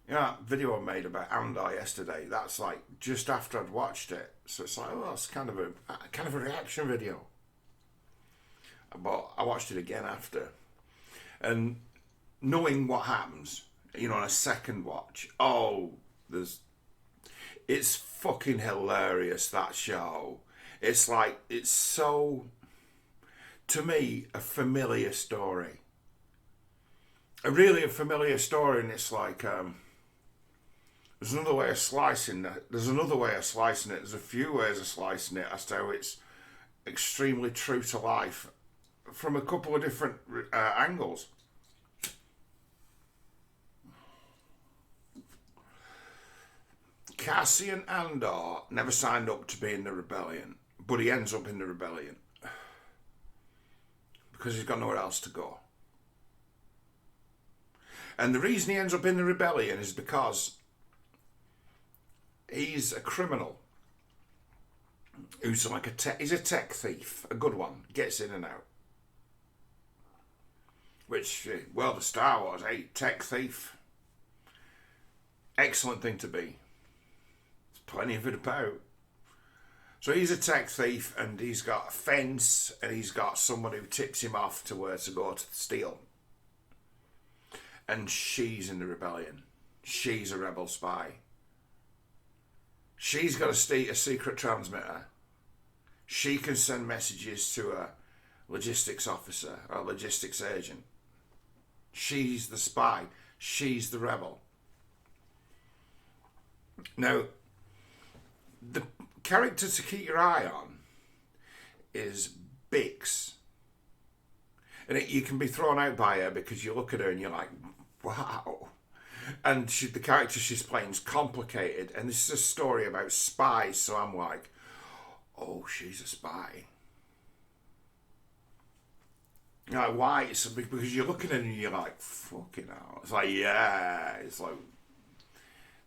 You know, that video I made about Andor yesterday, that's like just after I'd watched it. So it's like, oh, it's kind of a reaction video. But I watched it again after. And knowing what happens, on a second watch, it's fucking hilarious, that show. It's like, it's so, to me, a familiar story. A familiar story, and it's like, there's another way of slicing it. There's a few ways of slicing it as to how it's extremely true to life from a couple of different angles. Cassian Andor never signed up to be in the rebellion, but he ends up in the rebellion because he's got nowhere else to go. And the reason he ends up in the rebellion is because he's a criminal who's like he's a tech thief, a good one, gets in and out. Which, well, the Star Wars, tech thief, excellent thing to be. There's plenty of it about. So he's a tech thief, and he's got a fence, and he's got someone who tips him off to where to go to steal. And she's in the rebellion. She's a rebel spy. She's got a secret transmitter. She can send messages to a logistics officer or a logistics agent. She's the spy. She's the rebel. Now, the character to keep your eye on is Bix. And you can be thrown out by her because you look at her and you're like, wow. And the character she's playing is complicated. And this is a story about spies. So I'm like, oh, she's a spy. Why? It's because you're looking at it and you're like, fucking hell. It's like, yeah. It's like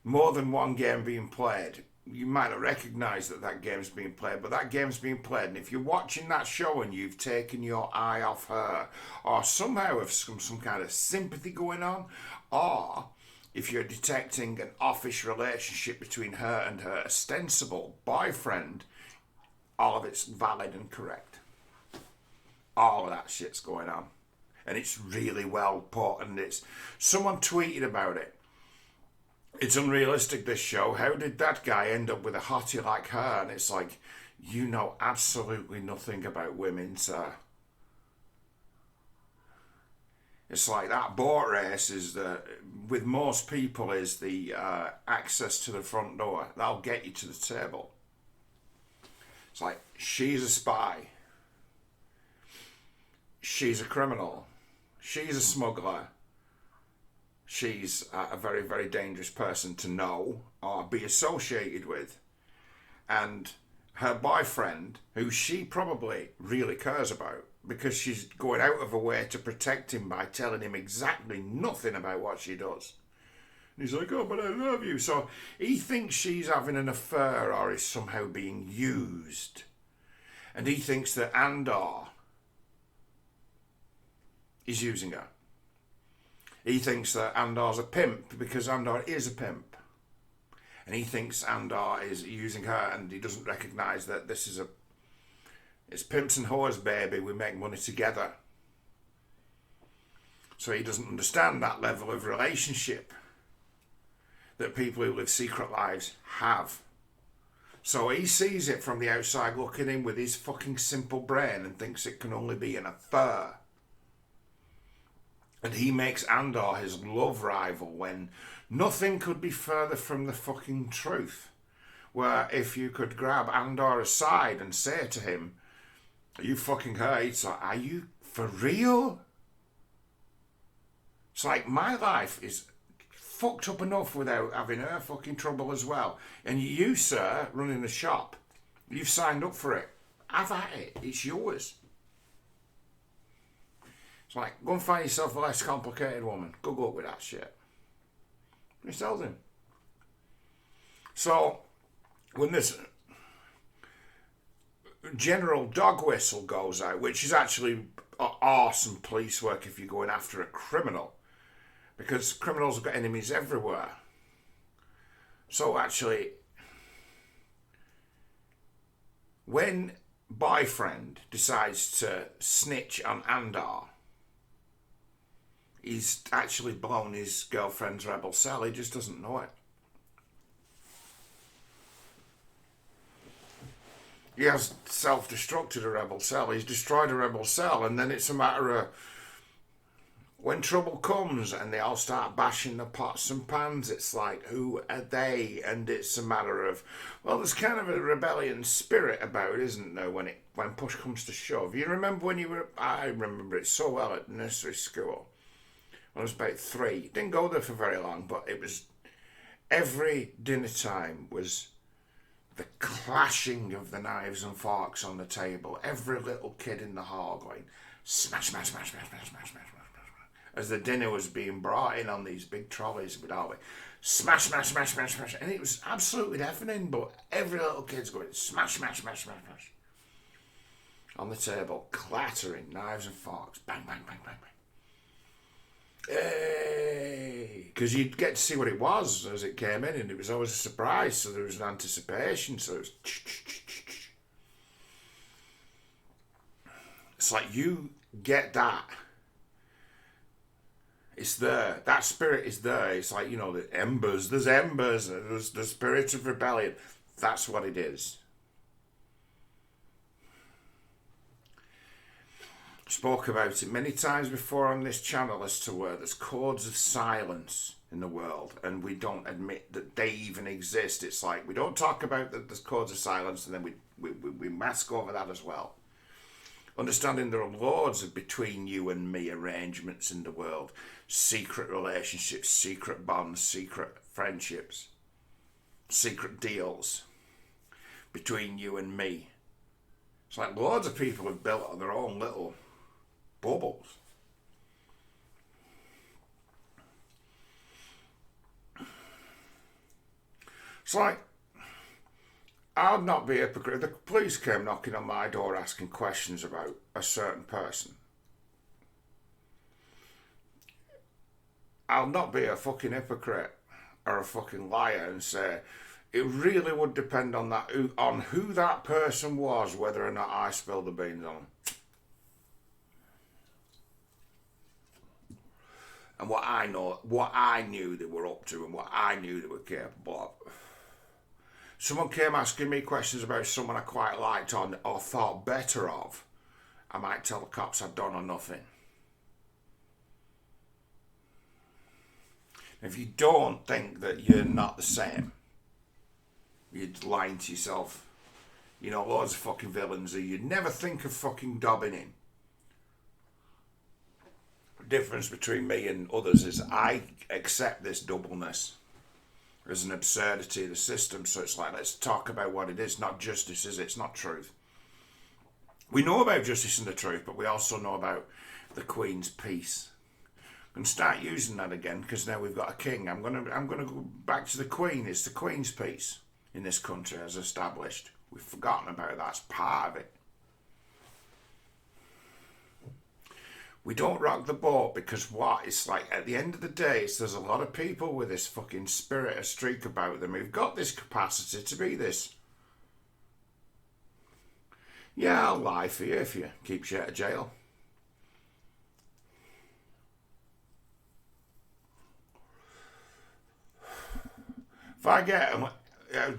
more than one game being played. You might not recognise that game's being played, but that game's being played. And if you're watching that show and you've taken your eye off her, or somehow have some kind of sympathy going on, or if you're detecting an offish relationship between her and her ostensible boyfriend, all of it's valid and correct. All of that shit's going on. And it's really well put, and someone tweeted about it. It's unrealistic, this show. How did that guy end up with a hottie like her? And it's like, you know absolutely nothing about women, sir. It's like that boat race with most people, is the access to the front door. That'll get you to the table. It's like, she's a spy. She's a criminal. She's a smuggler. She's a very, very dangerous person to know or be associated with. And her boyfriend, who she probably really cares about, because she's going out of her way to protect him by telling him exactly nothing about what she does. And he's like, oh, but I love you. So he thinks she's having an affair or is somehow being used. And he thinks that Andor is using her. He thinks that Andor's a pimp because Andor is a pimp. And he thinks Andor is using her, and he doesn't recognise that it's pimps and whores, baby. We make money together. So he doesn't understand that level of relationship that people who live secret lives have. So he sees it from the outside looking in with his fucking simple brain and thinks it can only be an affair. And he makes Andor his love rival when nothing could be further from the fucking truth. Where if you could grab Andor aside and say to him, are you fucking her? It's like, are you for real? It's like, my life is fucked up enough without having her fucking trouble as well. And you, sir, running the shop, you've signed up for it. Have at it. It's yours. It's like, go and find yourself a less complicated woman. Good luck with that shit. He tells him. So, when this general dog whistle goes out, which is actually awesome police work if you're going after a criminal, because criminals have got enemies everywhere. So actually, when boyfriend decides to snitch on Andor, he's actually blown his girlfriend's rebel cell. He just doesn't know it. He has self-destructed a rebel cell. He's destroyed a rebel cell, and then it's a matter of when trouble comes and they all start bashing the pots and pans, it's like, who are they? And it's a matter of, well, there's kind of a rebellion spirit about it, isn't there, when push comes to shove. You remember when you were, I remember it so well at nursery school. When I was about 3. Didn't go there for very long, but it was, every dinner time was the clashing of the knives and forks on the table. Every little kid in the hall going, smash, smash, smash, smash, smash, smash, smash, smash. As the dinner was being brought in on these big trolleys with all the smash, smash, smash, smash, smash. And it was absolutely deafening, but every little kid's going smash, smash, smash, smash, smash. On the table, clattering, knives and forks, bang, bang, bang, bang, bang. Hey! Because you'd get to see what it was as it came in, and it was always a surprise, so there was an anticipation, so it was... It's like you get that. It's there. That spirit is there. It's like, the embers. There's embers. There's the spirit of rebellion. That's what it is. Spoke about it many times before on this channel as to where there's codes of silence in the world and we don't admit that they even exist. It's like we don't talk about that there's codes of silence and then we mask over that as well. Understanding there are loads of between you and me arrangements in the world. Secret relationships, secret bonds, secret friendships, secret deals between you and me. It's like loads of people have built on their own little bubbles. It's like, I'd not be a hypocrite. The police came knocking on my door asking questions about a certain person. I'll not be a fucking hypocrite or a fucking liar and say it really would depend on who that person was, whether or not I spilled the beans on them. And what I knew they were up to and what I knew they were capable of. Someone came asking me questions about someone I quite liked or thought better of, I might tell the cops I'd done or nothing. If you don't think that you're not the same, you're lying to yourself. Loads of fucking villains who you'd never think of fucking dobbing in. The difference between me and others is I accept this doubleness as an absurdity of the system, so it's like, let's talk about what it is. Not justice, is it? It's not truth. We know about justice and the truth, but we also know about the Queen's peace. I'm going to start using that again because now we've got a king. I'm going to go back to the Queen. It's the Queen's peace in this country as established. We've forgotten about it. That's part of it. We don't rock the boat because it's like at the end of the day, there's a lot of people with this fucking spirit, a streak about them who've got this capacity to be this. Yeah, I'll lie for you if you keep you out of jail. If I get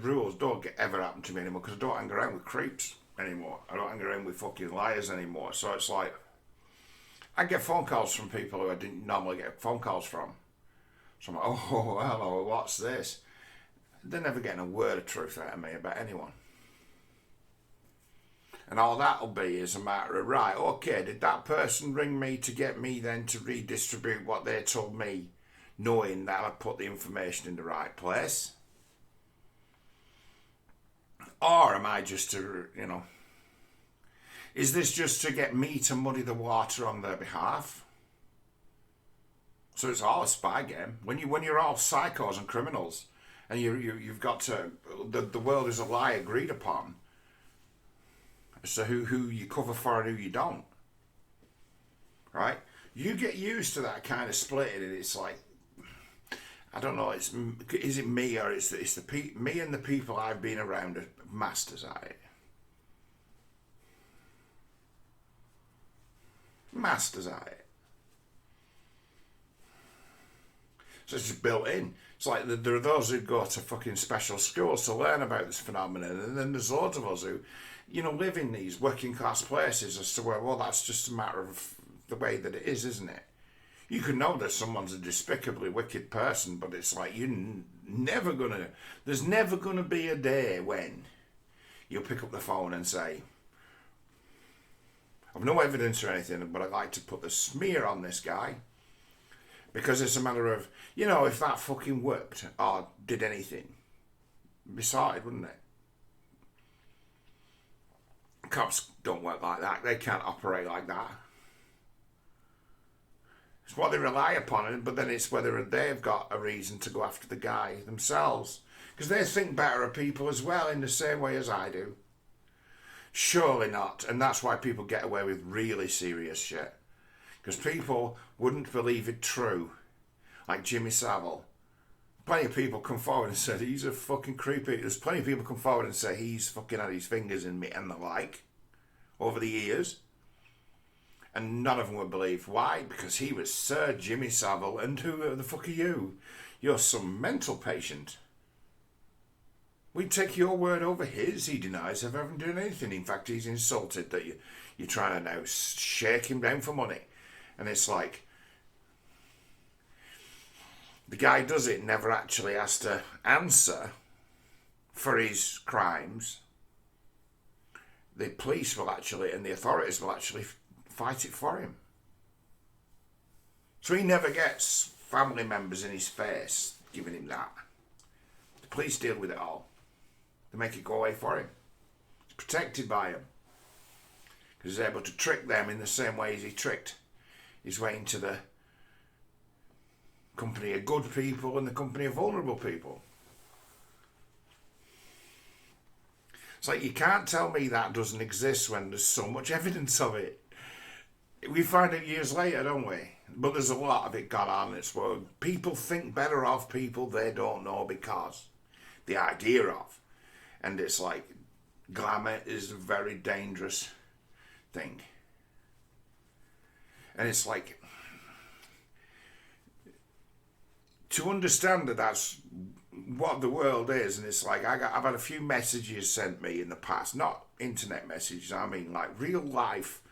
rules, don't ever happen to me anymore because I don't hang around with creeps anymore. I don't hang around with fucking liars anymore. So it's like, I get phone calls from people who I didn't normally get phone calls from. So I'm like, oh, hello, what's this? They're never getting a word of truth out of me about anyone. And all that'll be is a matter of, right, okay, did that person ring me to get me then to redistribute what they told me, knowing that I put the information in the right place? Or am I just to, is this just to get me to muddy the water on their behalf? So it's all a spy game. When you're all psychos and criminals, and you've got to, the world is a lie agreed upon. So who you cover for and who you don't, right? You get used to that kind of splitting, and it's like, I don't know. Is it me or it's me and the people I've been around are masters at it. Masters at it. So it's just built in. It's like there are those who go to fucking special schools to learn about this phenomenon, and then there's loads of us who, live in these working class places as to where, well, that's just a matter of the way that it is, isn't it? You can know that someone's a despicably wicked person, but it's like there's never gonna be a day when you'll pick up the phone and say, I've no evidence or anything, but I'd like to put the smear on this guy. Because it's a matter of, if that fucking worked or did anything, it'd be sorted, wouldn't it? Cops don't work like that. They can't operate like that. It's what they rely upon, but then it's whether they've got a reason to go after the guy themselves. Because they think better of people as well in the same way as I do. Surely not. And that's why people get away with really serious shit. Because people wouldn't believe it true. Like Jimmy Savile. Plenty of people come forward and said he's a fucking creepy. There's plenty of people come forward and say he's fucking had his fingers in me and the like. Over the years. And none of them would believe. Why? Because he was Sir Jimmy Savile. And who the fuck are you? You're some mental patient. We'd take your word over his. He denies ever having done anything. In fact, he's insulted that you're trying to now shake him down for money. And it's like, the guy does it, never actually has to answer for his crimes. The police will actually, and the authorities will actually fight it for him. So he never gets family members in his face giving him that. The police deal with it all. They make it go away for him. He's protected by them. Because he's able to trick them in the same way as he tricked his way into the company of good people and the company of vulnerable people. It's like, you can't tell me that doesn't exist when there's so much evidence of it. We find it years later, don't we? But there's a lot of it gone on in this world. People think better of people they don't know because the idea of. And it's like, glamour is a very dangerous thing. And it's like, to understand that that's what the world is, and it's like, I've had a few messages sent me in the past, not internet messages, I mean like real life,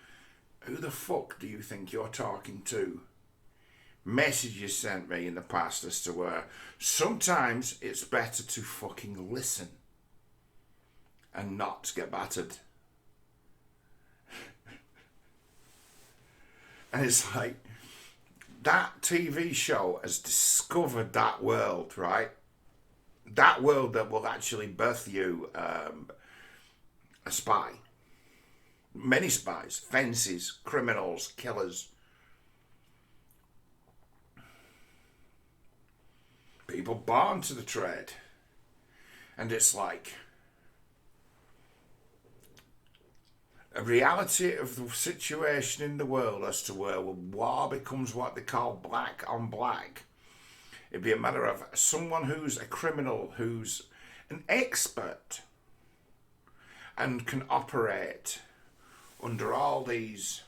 who the fuck do you think you're talking to? Messages sent me in the past as to where sometimes it's better to fucking listen and not get battered. And it's like, that TV show has discovered that world, right? That world that will actually birth you a spy. Many spies, fences, criminals, killers. People born to the trade. And it's like, a reality of the situation in the world as to where war becomes what they call black on black. It'd be a matter of someone who's a criminal, who's an expert and can operate under all these,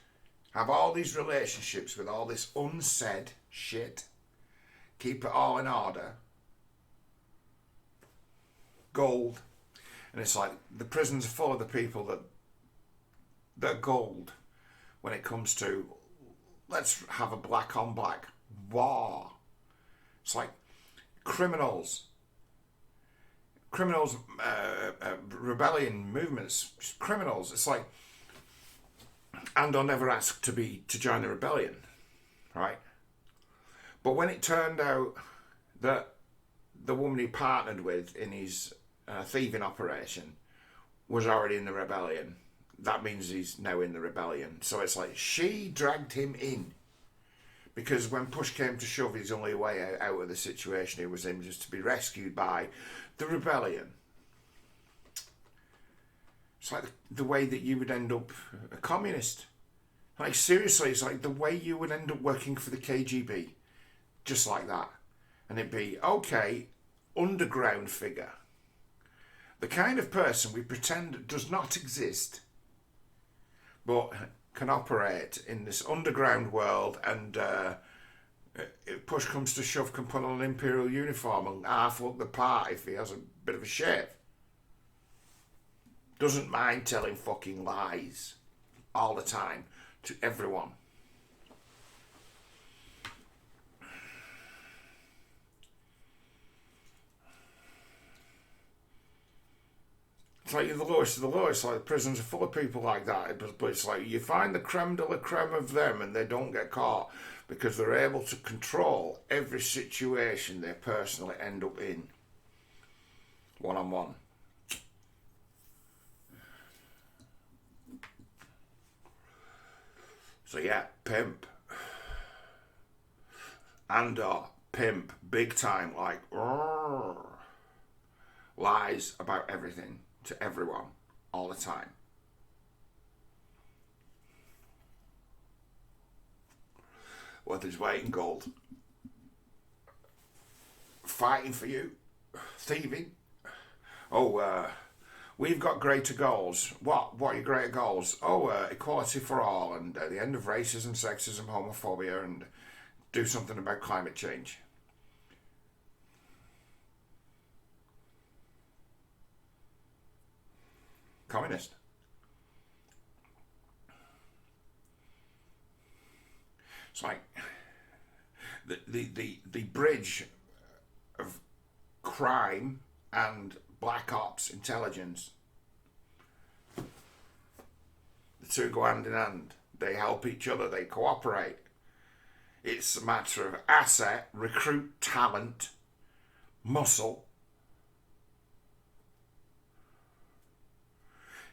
have all these relationships with all this unsaid shit, keep it all in order, gold. And it's like, the prisons are full of the people that gold when it comes to, let's have a black on black war. It's like criminals, rebellion movements, criminals. It's like, Andor never asked to join the rebellion, right? But when it turned out that the woman he partnered with in his thieving operation was already in the rebellion, that means he's now in the rebellion. So it's like, she dragged him in. Because when push came to shove, his only way out of the situation he was in was just to be rescued by the rebellion. It's like the way that you would end up a communist. Like, seriously, it's like the way you would end up working for the KGB. Just like that. And it'd be, okay, underground figure. The kind of person we pretend does not exist, but can operate in this underground world, and if push comes to shove, can put on an imperial uniform and half look the part if he has a bit of a shave. Doesn't mind telling fucking lies all the time to everyone. It's like you're the lowest of the lowest. Like, the prisons are full of people like that. But it's like you find the creme de la creme of them, and they don't get caught because they're able to control every situation they personally end up in, one-on-one. So yeah, pimp. Andor, pimp, big time, like, lies about everything to everyone all the time. Whether it's weight in gold, fighting for you, thieving. Oh, we've got greater goals. What are your greater goals? Oh, equality for all, and the end of racism, sexism, homophobia, and do something about climate change. Communist. It's like the bridge of crime and black ops intelligence. The two go hand in hand. They help each other. They cooperate. It's a matter of asset, recruit talent, muscle.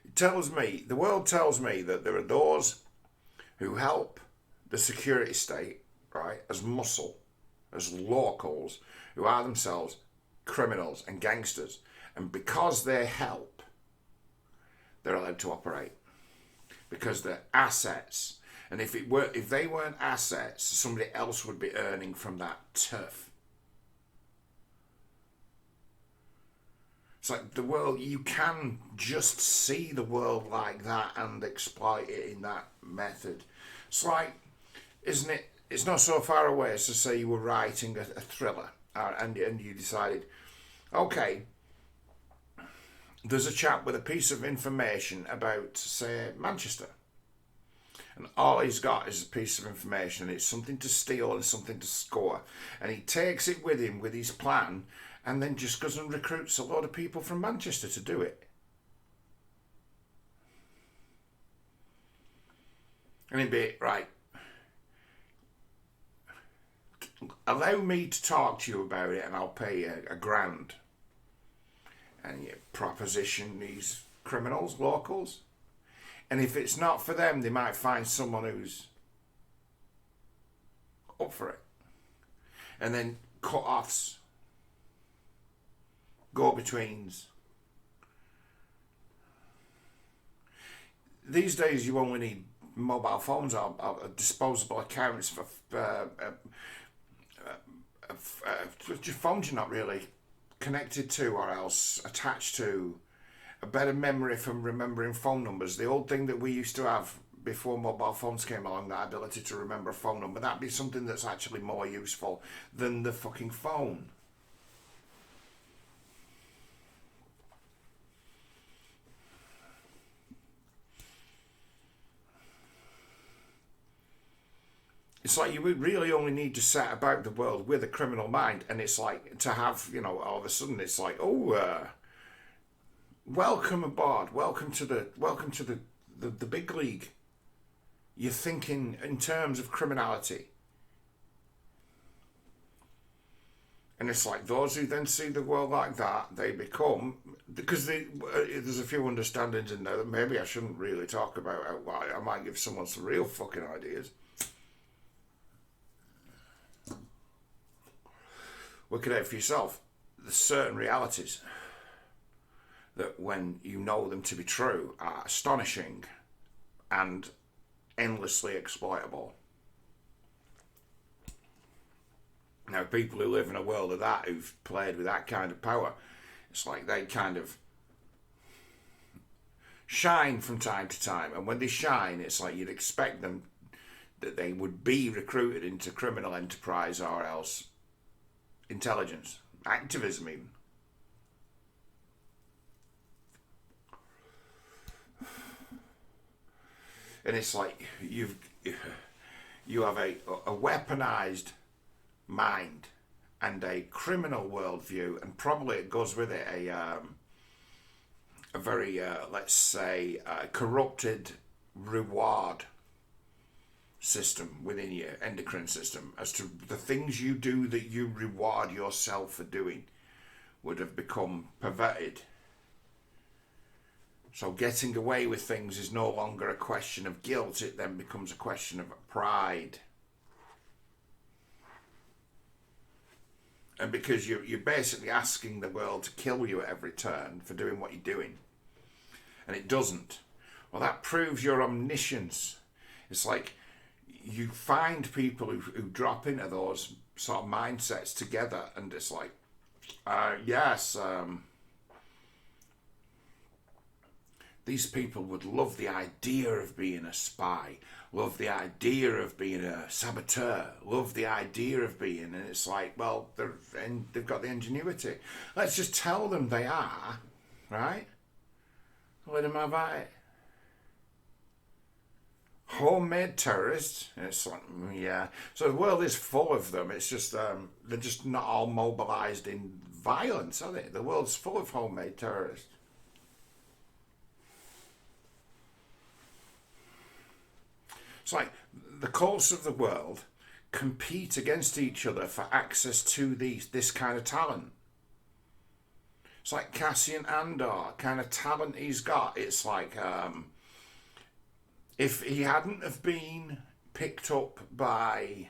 It tells me, the world tells me that there are those who help the security state, right, as muscle, as locals, who are themselves criminals and gangsters. And because they help, they're allowed to operate. Because they're assets. And if they weren't assets, somebody else would be earning from that turf. It's like the world, you can just see the world like that and exploit it in that method. It's like, isn't it? It's not so far away as to say you were writing a thriller and you decided, okay, there's a chap with a piece of information about, say, Manchester. And all he's got is a piece of information, and it's something to steal and something to score. And he takes it with him with his plan, and then just goes and recruits a lot of people from Manchester to do it. And he'd be, right, allow me to talk to you about it and I'll pay you a grand. And you proposition these criminals, locals. And if it's not for them, they might find someone who's up for it. And then cut-offs, go-betweens. These days you only need mobile phones or disposable accounts for phones you're not really connected to or else attached to. A better memory from remembering phone numbers. The old thing that we used to have before mobile phones came along, that ability to remember a phone number, that'd be something that's actually more useful than the fucking phone. It's like you would really only need to set about the world with a criminal mind, and it's like to have, all of a sudden it's like, welcome aboard, welcome to the big league. You're thinking in terms of criminality. And it's like those who then see the world like that, they become, because there's a few understandings in there that maybe I shouldn't really talk about out loud. I might give someone some real fucking ideas. Work it out for yourself. There's certain realities that, when you know them to be true, are astonishing and endlessly exploitable. Now, people who live in a world of that, who've played with that kind of power, it's like they kind of shine from time to time. And when they shine, it's like you'd expect them that they would be recruited into criminal enterprise or else intelligence, activism even. And it's like you have a weaponized mind and a criminal worldview, and probably it goes with it a very let's say corrupted reward system within your endocrine system as to the things you do that you reward yourself for doing would have become perverted. So getting away with things is no longer a question of guilt, it then becomes a question of pride. And because you're basically asking the world to kill you at every turn for doing what you're doing, and it doesn't, well, that proves your omniscience. It's like you find people who drop into those sort of mindsets together, and it's like, yes, these people would love the idea of being a spy, love the idea of being a saboteur, love the idea of being, and it's like, well, they've got the ingenuity. Let's just tell them they are, right? Let them have at it. Homemade terrorists, and it's like, yeah. So the world is full of them. It's just they're just not all mobilised in violence, are they? The world's full of homemade terrorists. It's like the cults of the world compete against each other for access to this kind of talent. It's like Cassian Andor, kind of talent he's got. It's like if he hadn't have been picked up by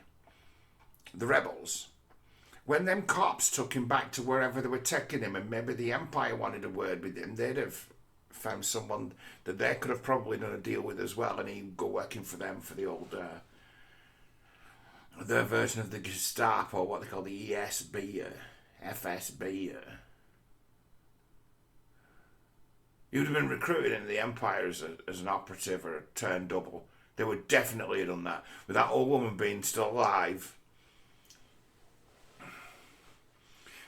the rebels, when them cops took him back to wherever they were taking him, and maybe the Empire wanted a word with him, they'd have found someone that they could have probably done a deal with as well, and he'd go working for them for the old their version of the Gestapo, or what they call the ESB or FSB. He would have been recruited into the Empire as an operative or a turn double. They would definitely have done that. With that old woman being still alive.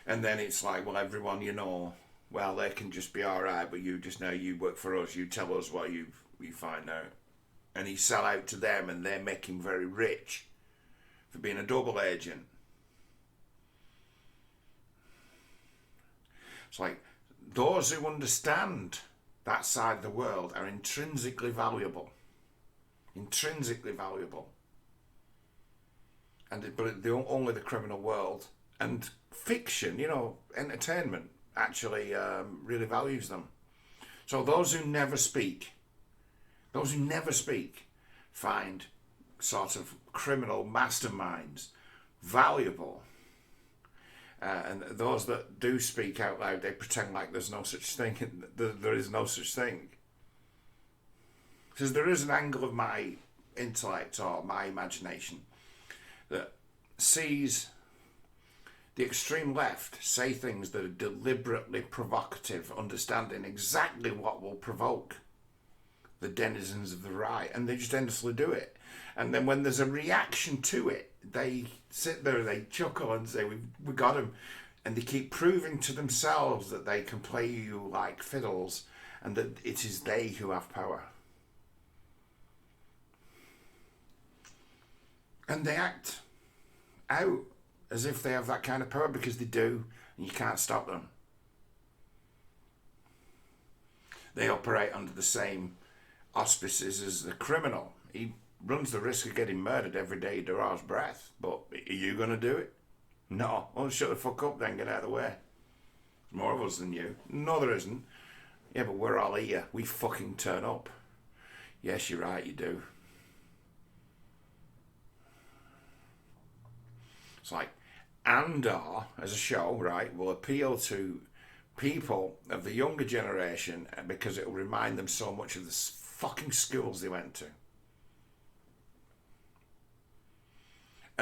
And then it's like, well, everyone, well, they can just be alright, but you just know you work for us. You tell us what you find out. And he sell out to them, and they make him very rich for being a double agent. It's like, those who understand that side of the world are intrinsically valuable. Intrinsically valuable. But only the criminal world and fiction, entertainment actually really values them. So those who never speak find sort of criminal masterminds valuable. And those that do speak out loud, they pretend like there's no such thing. There is no such thing. Because there is an angle of my intellect or my imagination that sees the extreme left say things that are deliberately provocative, understanding exactly what will provoke the denizens of the right, and they just endlessly do it. And then when there's a reaction to it, they sit there, they chuckle and say, we got him. And they keep proving to themselves that they can play you like fiddles and that it is they who have power. And they act out as if they have that kind of power, because they do, and you can't stop them. They operate under the same auspices as the criminal. He runs the risk of getting murdered every day he draws breath. But are you going to do it? No. Well, shut the fuck up then, get out of the way. There's more of us than you. No, there isn't. Yeah, but we're all here. We fucking turn up. Yes, you're right, you do. It's like Andor, as a show, right, will appeal to people of the younger generation because it will remind them so much of the fucking schools they went to.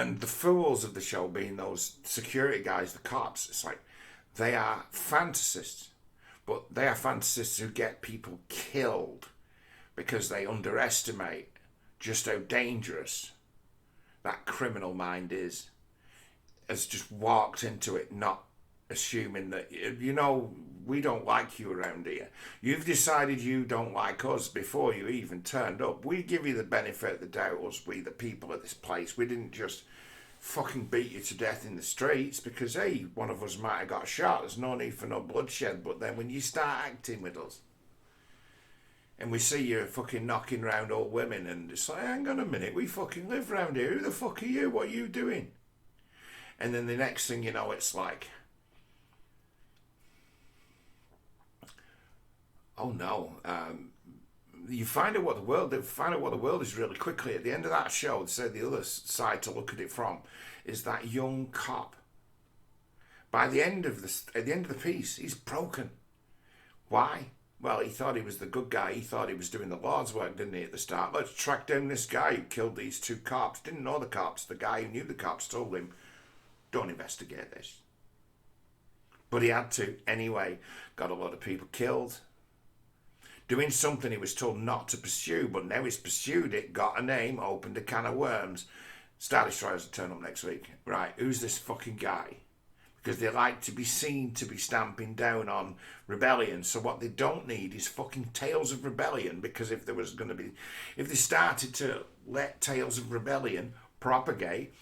And the fools of the show being those security guys, the cops, it's like they are fantasists. But they are fantasists who get people killed because they underestimate just how dangerous that criminal mind is. Has just walked into it not assuming that, you know, we don't like you around here. You've decided you don't like us before you even turned up. We give you the benefit of the doubt, us, we the people of this place. We didn't just fucking beat you to death in the streets because, hey, one of us might have got shot. There's no need for no bloodshed. But then when you start acting with us and we see you fucking knocking round old women and it's like, hang on a minute, we fucking live round here. Who the fuck are you? What are you doing? And then the next thing you know, it's like, oh no, you find out what the world is really quickly. At the end of that show, they said the other side to look at it from is that young cop. By the end of the piece, he's broken. Why? Well, he thought he was the good guy. He thought he was doing the Lord's work, didn't he, at the start? Let's track down this guy who killed these two cops. Didn't know the cops. The guy who knew the cops told him, don't investigate this. But he had to anyway. Got a lot of people killed. Doing something he was told not to pursue, but now he's pursued it, got a name, opened a can of worms. Star Destroyers will turn up next week. Right, who's this fucking guy? Because they like to be seen to be stamping down on rebellion. So what they don't need is fucking tales of rebellion, because if they started to let tales of rebellion propagate,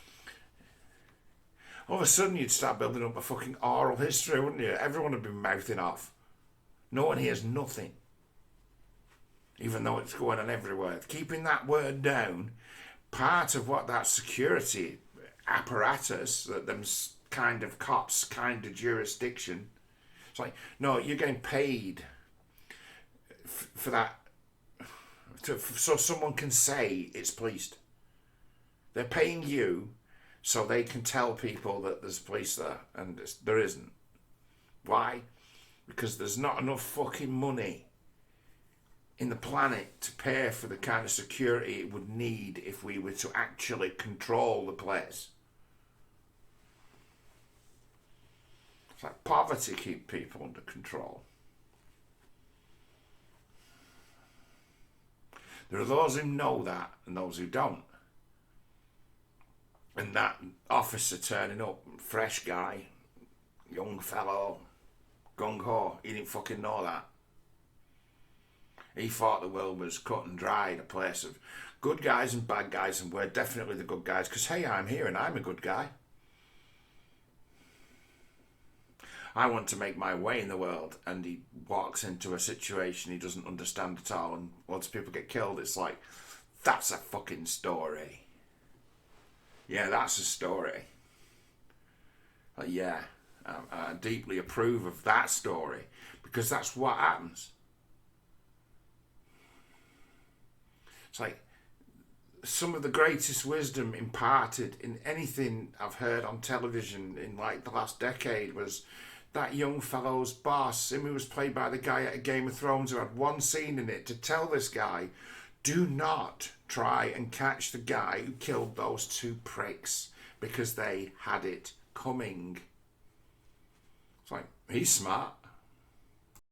all of a sudden you'd start building up a fucking oral history, wouldn't you? Everyone would be mouthing off. No one hears nothing. Even though it's going on everywhere. Keeping that word down, part of what that security apparatus, that them kind of cops, kind of jurisdiction, it's like, no, you're getting paid for that, so someone can say it's policed. They're paying you so they can tell people that there's police there, and there isn't. Why? Because there's not enough fucking money in the planet to pay for the kind of security it would need if we were to actually control the place. It's like poverty keeps people under control. There are those who know that and those who don't. And that officer turning up, fresh guy, young fellow, gung-ho, he didn't fucking know that. He thought the world was cut and dried, a place of good guys and bad guys, and we're definitely the good guys, because, hey, I'm here and I'm a good guy. I want to make my way in the world, and he walks into a situation he doesn't understand at all, and once people get killed, it's like, that's a fucking story. Yeah, that's a story. Yeah, I deeply approve of that story, because that's what happens. It's like some of the greatest wisdom imparted in anything I've heard on television in like the last decade was that young fellow's boss, him who was played by the guy at Game of Thrones, who had one scene in it to tell this guy, do not try and catch the guy who killed those two pricks, because they had it coming. It's like, he's smart.